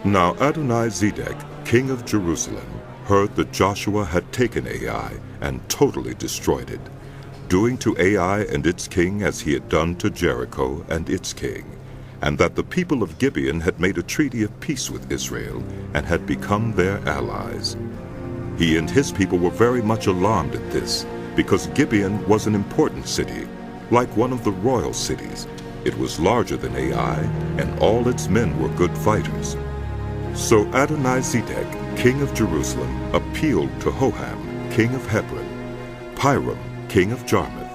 Now Adoni-Zedek, king of Jerusalem, heard that Joshua had taken Ai and totally destroyed it, doing to Ai and its king as he had done to Jericho and its king, and that the people of Gibeon had made a treaty of peace with Israel and had become their allies. He and his people were very much alarmed at this, because Gibeon was an important city, like one of the royal cities. It was larger than Ai, and all its men were good fighters. So Adoni-Zedek, king of Jerusalem, appealed to Hoham, king of Hebron, Piram, king of Jarmuth,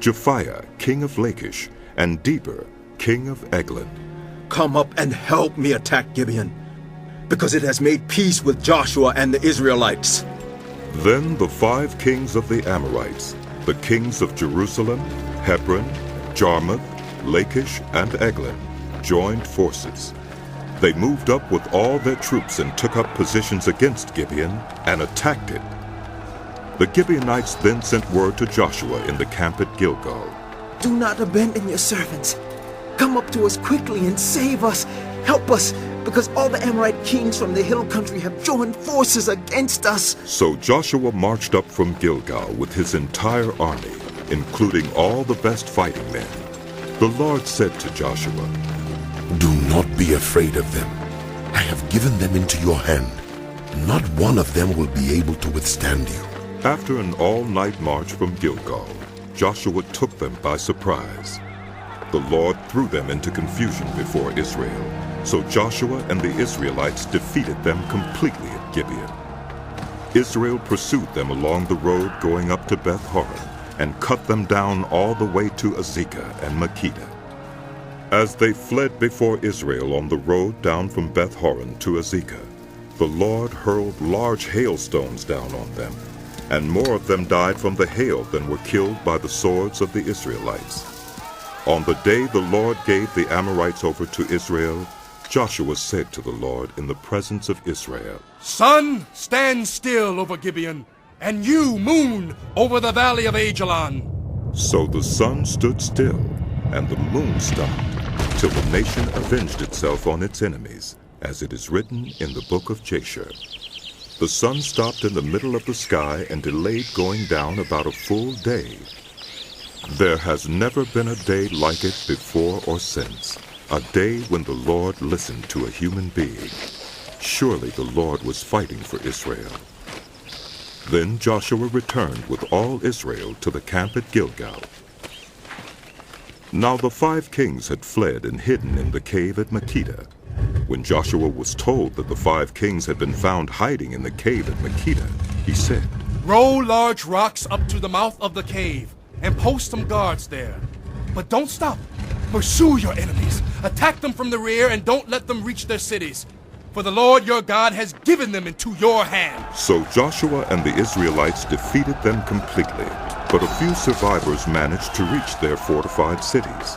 Japhia, king of Lachish, and Debir, king of Eglon. Come up and help me attack Gibeon, because it has made peace with Joshua and the Israelites. Then the 5 kings of the Amorites, the kings of Jerusalem, Hebron, Jarmuth, Lachish, and Eglon, joined forces. They moved up with all their troops and took up positions against Gibeon and attacked it. The Gibeonites then sent word to Joshua in the camp at Gilgal. Do not abandon your servants. Come up to us quickly and save us. Help us, because all the Amorite kings from the hill country have joined forces against us. So Joshua marched up from Gilgal with his entire army, including all the best fighting men. The Lord said to Joshua, Do not be afraid of them. I have given them into your hand. Not one of them will be able to withstand you. After an all-night march from Gilgal, Joshua took them by surprise. The Lord threw them into confusion before Israel, so Joshua and the Israelites defeated them completely at Gibeon. Israel pursued them along the road going up to Beth-horon and cut them down all the way to Azekah and Makkedah. As they fled before Israel on the road down from Beth-horon to Azekah, the Lord hurled large hailstones down on them, and more of them died from the hail than were killed by the swords of the Israelites. On the day the Lord gave the Amorites over to Israel, Joshua said to the Lord in the presence of Israel, Sun, stand still over Gibeon, and you, moon, over the valley of Ajalon. So the sun stood still, and the moon stopped, till the nation avenged itself on its enemies, as it is written in the book of Jasher. The sun stopped in the middle of the sky and delayed going down about a full day. There has never been a day like it before or since, a day when the Lord listened to a human being. Surely the Lord was fighting for Israel. Then Joshua returned with all Israel to the camp at Gilgal. Now the 5 kings had fled and hidden in the cave at Makkedah. When Joshua was told that the 5 kings had been found hiding in the cave at Makkedah, he said, Roll large rocks up to the mouth of the cave, and post some guards there. But don't stop. Pursue your enemies. Attack them from the rear, and don't let them reach their cities. For the Lord your God has given them into your hand. So Joshua and the Israelites defeated them completely, but a few survivors managed to reach their fortified cities.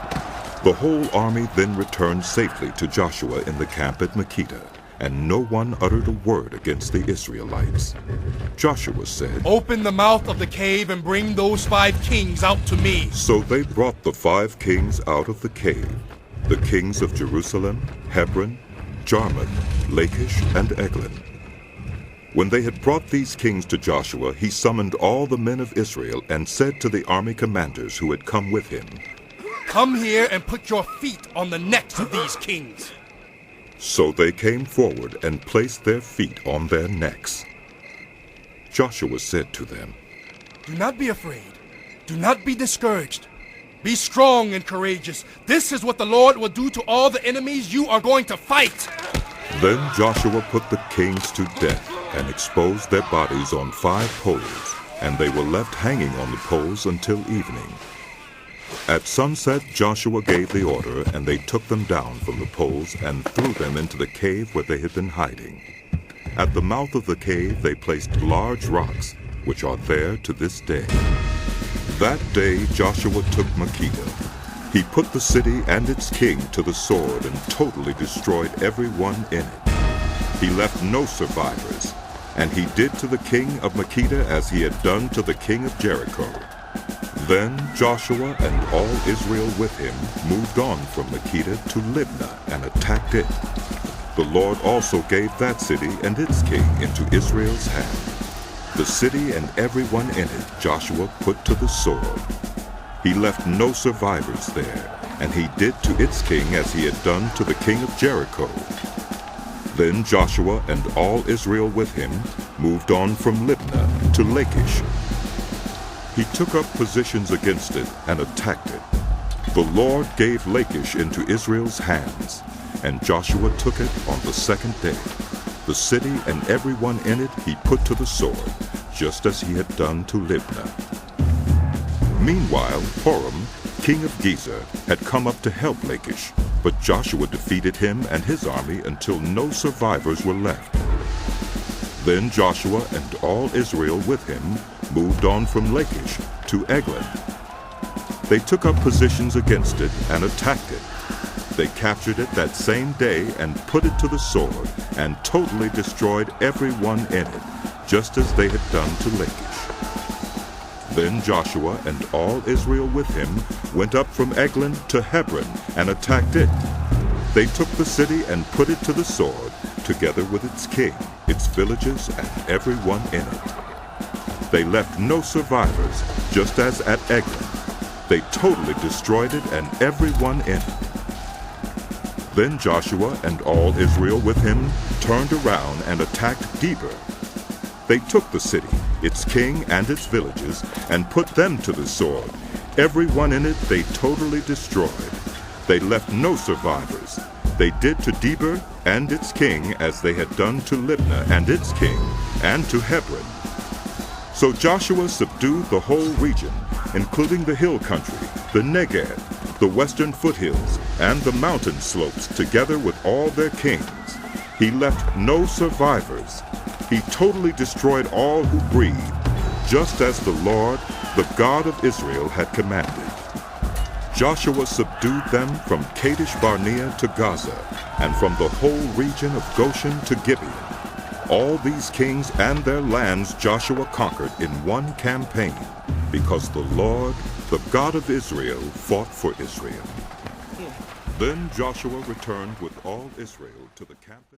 The whole army then returned safely to Joshua in the camp at Makkedah, and no one uttered a word against the Israelites. Joshua said, Open the mouth of the cave and bring those 5 kings out to me. So they brought the 5 kings out of the cave, the kings of Jerusalem, Hebron, Jarmuth, Lachish, and Eglon. When they had brought these kings to Joshua, he summoned all the men of Israel and said to the army commanders who had come with him, Come here and put your feet on the necks of these kings. So they came forward and placed their feet on their necks. Joshua said to them, Do not be afraid. Do not be discouraged. Be strong and courageous. This is what the Lord will do to all the enemies you are going to fight. Then Joshua put the kings to death and exposed their bodies on 5 poles, and they were left hanging on the poles until evening. At sunset Joshua gave the order, and they took them down from the poles and threw them into the cave where they had been hiding. At the mouth of the cave they placed large rocks, which are there to this day. That day Joshua took Makkedah. He put the city and its king to the sword and totally destroyed everyone in it. He left no survivors, and he did to the king of Makkedah as he had done to the king of Jericho. Then Joshua and all Israel with him moved on from Makkedah to Libnah and attacked it. the Lord also gave that city and its king into Israel's hand. The city and everyone in it Joshua put to the sword. He left no survivors there, and he did to its king as he had done to the king of Jericho. Then Joshua and all Israel with him moved on from Libnah to Lachish. He took up positions against it and attacked it. The Lord gave Lachish into Israel's hands, and Joshua took it on the second day. The city and everyone in it he put to the sword, just as he had done to Libnah. Meanwhile, Hoham, king of Gezer, had come up to help Lachish, but Joshua defeated him and his army until no survivors were left. Then Joshua and all Israel with him moved on from Lachish to Eglon. They took up positions against it and attacked it. They captured it that same day and put it to the sword and totally destroyed everyone in it, just as they had done to Lachish. Then Joshua and all Israel with him went up from Eglon to Hebron and attacked it. They took the city and put it to the sword, together with its king, its villages, and everyone in it. They left no survivors, just as at Eglon. They totally destroyed it and everyone in it. Then Joshua and all Israel with him turned around and attacked Debir. They took the city, its king and its villages, and put them to the sword. Everyone in it they totally destroyed. They left no survivors. They did to Debir and its king as they had done to Libnah and its king, and to Hebron. So Joshua subdued the whole region, including the hill country, the Negev, the western foothills, and the mountain slopes, together with all their kings. He left no survivors. He totally destroyed all who breathed, just as the Lord, the God of Israel, had commanded. Joshua subdued them from Kadesh Barnea to Gaza, and from the whole region of Goshen to Gibeon. All these kings and their lands Joshua conquered in one campaign, because the Lord, the God of Israel, fought for Israel. Then Joshua returned with all Israel to the camp.